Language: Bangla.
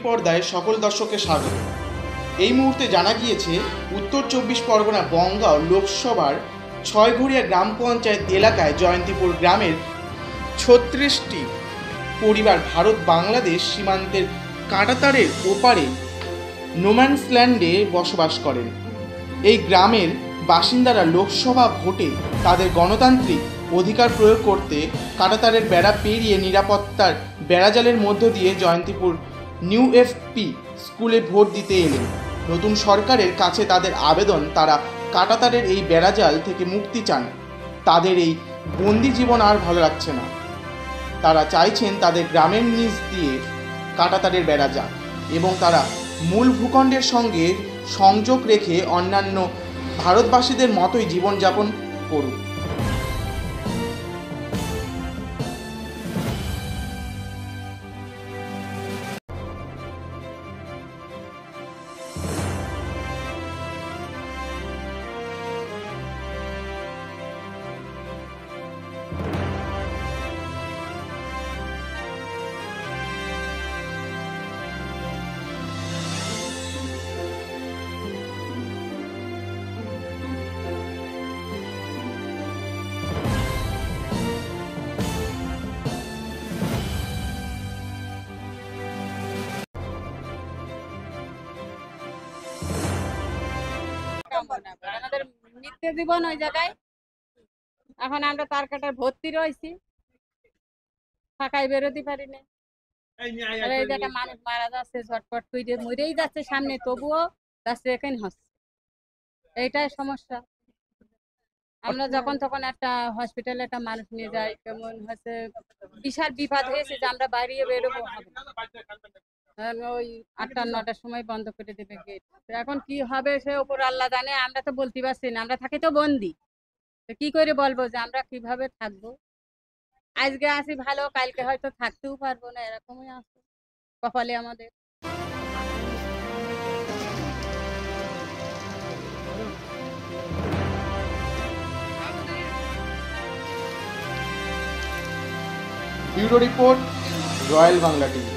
পর্দায় সকল দর্শককে স্বাগত। এই মুহূর্তে জানা গিয়েছে উত্তর 24 পরগনা বনগাঁও লোকসভার ছয়ঘরিয়া গ্রাম পঞ্চায়েত এলাকায় জয়ন্তীপুর গ্রামের 36টি পরিবার ভারত বাংলাদেশ সীমান্তের কাঁটাতারের ওপারে নোম্যান্সল্যান্ডে বসবাস করেন। এই গ্রামের বাসিন্দারা লোকসভা ভোটে তাদের গণতান্ত্রিক অধিকার প্রয়োগ করতে কাঁটাতারের বেড়া পেরিয়ে নিরাপত্তার বেড়াজালের মধ্য দিয়ে জয়ন্তীপুর নিউ এফপি স্কুলে ভোট দিতে এলেন। নতুন সরকারের কাছে তাদের আবেদন, তারা কাঁটাতারের এই বেড়াজাল থেকে মুক্তি চান। তাদের এই বন্দি জীবন আর ভালো লাগছে না। তারা চাইছেন তাদের গ্রামের নিচ দিয়ে কাঁটাতারের বেড়া যাক এবং তারা মূল ভূখণ্ডের সঙ্গে সংযোগ রেখে অন্যান্য ভারতবাসীদের মতোই জীবনযাপন করুক। আমাদের নিত্য জীবন ওই জায়গায়। এখন আমরা তার কাটার ভর্তি রয়েছি, ফাঁকায় বেরোতে পারি না। এই জায়গায় মানুষ মারা যাচ্ছে, ছটফট করে মরেই যাচ্ছে সামনে, তবুও যাচ্ছে এখানে হচ্ছে। এইটাই সমস্যা। আমরা যখন তখন একটা হসপিটালে একটা মানুষ নিয়ে যাই, কেমন হচ্ছে বিশাল বিপদ হয়েছে যে আমরা বাইরে বেরোবো, ওই 8টা-9টার সময় বন্ধ করে দেবে গেট। এখন কি হবে সে উপর আল্লাহ জানে, আমরা তো বলতে পারছি না। আমরা থাকি তো বন্দি, কি করে বলবো যে আমরা কিভাবে থাকবো। আজকে আসি ভালো, কালকে হয়তো থাকতেও পারবো না, এরকমই আছে কপালে আমাদের। Bureau report, royal Bangla TV.